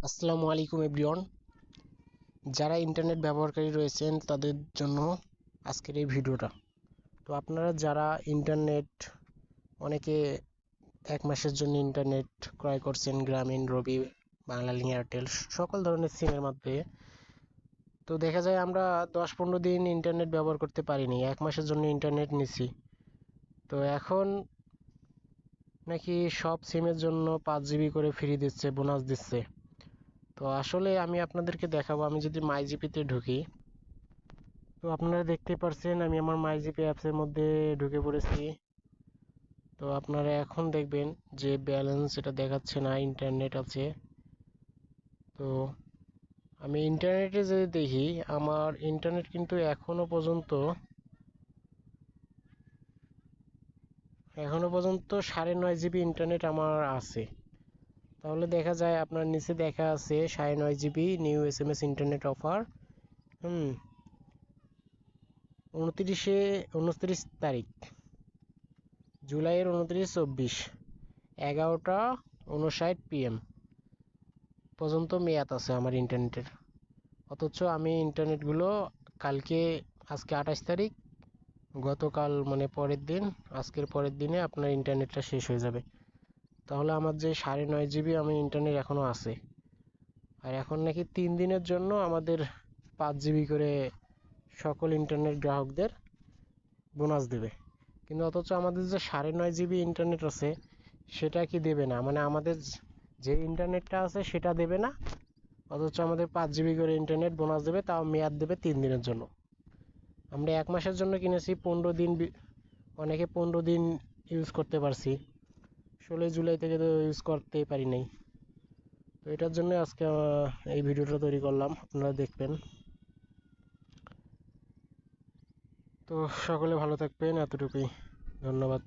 আসসালামু আলাইকুম এভরিওয়ান। যারা ইন্টারনেট ব্যবহারকারী রয়েছেন তাদের জন্য আজকের এই ভিডিওটা। তো আপনারা যারা ইন্টারনেট অনেকে 1 মাসের জন্য ইন্টারনেট ক্রয় করছেন গ্রামীণ, রবি, বাংলালিংক, এয়ারটেল সকল ধরনের সিমের মধ্যে, তো দেখা যায় আমরা 10-15 দিন ইন্টারনেট ব্যবহার করতে পারিনি, 1 মাসের জন্য ইন্টারনেট নিছি। তো এখন নাকি সব সিমের জন্য 5 জিবি করে ফ্রি দিচ্ছে, বোনাস দিচ্ছে। তো আসলে আমি আপনাদেরকে দেখাবো। আমি যদি মাইজিপিতে ঢুকি, তো আপনারা দেখতে পারছেন আমি আমার মাইজিপি অ্যাপসের মধ্যে ঢুকে পড়েছি। তো আপনারা এখন দেখবেন যে ব্যালেন্স এটা দেখাচ্ছে না, ইন্টারনেট আছে। তো আমি ইন্টারনেটে যদি দেখি, আমার ইন্টারনেট কিন্তু এখনো পর্যন্ত 9.5 জিবি ইন্টারনেট আমার আছে। তাহলে দেখা যায় আপনার নিচে দেখা আছে 9.5 GB new SMS internet offer. 29 তারিখ, জুলাইয়ের 29-24, 11টা 59 PM পর্যন্ত মেয়াদ আছে আমার ইন্টারনেটের। অথচ আমি ইন্টারনেটগুলো কালকে, আজকে 28 তারিখ, গতকাল মানে পরের দিন, আজকের পরের দিনে আপনার ইন্টারনেটটা শেষ হয়ে যাবে। তাহলে আমার যে 9.5 জিবি আমি ইন্টারনেট এখনও আছে। আর এখন নাকি 3 দিনের জন্য আমাদের 5 জিবি করে সকল ইন্টারনেট গ্রাহকদের বোনাস দেবে। কিন্তু অথচ আমাদের যে 9.5 জিবি ইন্টারনেট আছে সেটা কি দেবে না, মানে আমাদের যে ইন্টারনেটটা আছে সেটা দেবে না। অথচ আমাদের 5 জিবি করে ইন্টারনেট বোনাস দেবে, তাও মেয়াদ দেবে 3 দিনের জন্য। আমরা 1 মাসের জন্য কিনেছি, 15 দিন, অনেকে 15 দিন ইউজ করতে পারছি। 16 জুলাই থেকে তো ইউজ করতেই পারি নাই। তো এটার জন্য আজকে এই ভিডিওটা তৈরি করলাম, আপনারা দেখবেন। তো সকলে ভালো থাকবেন, এতটুকুই। ধন্যবাদ।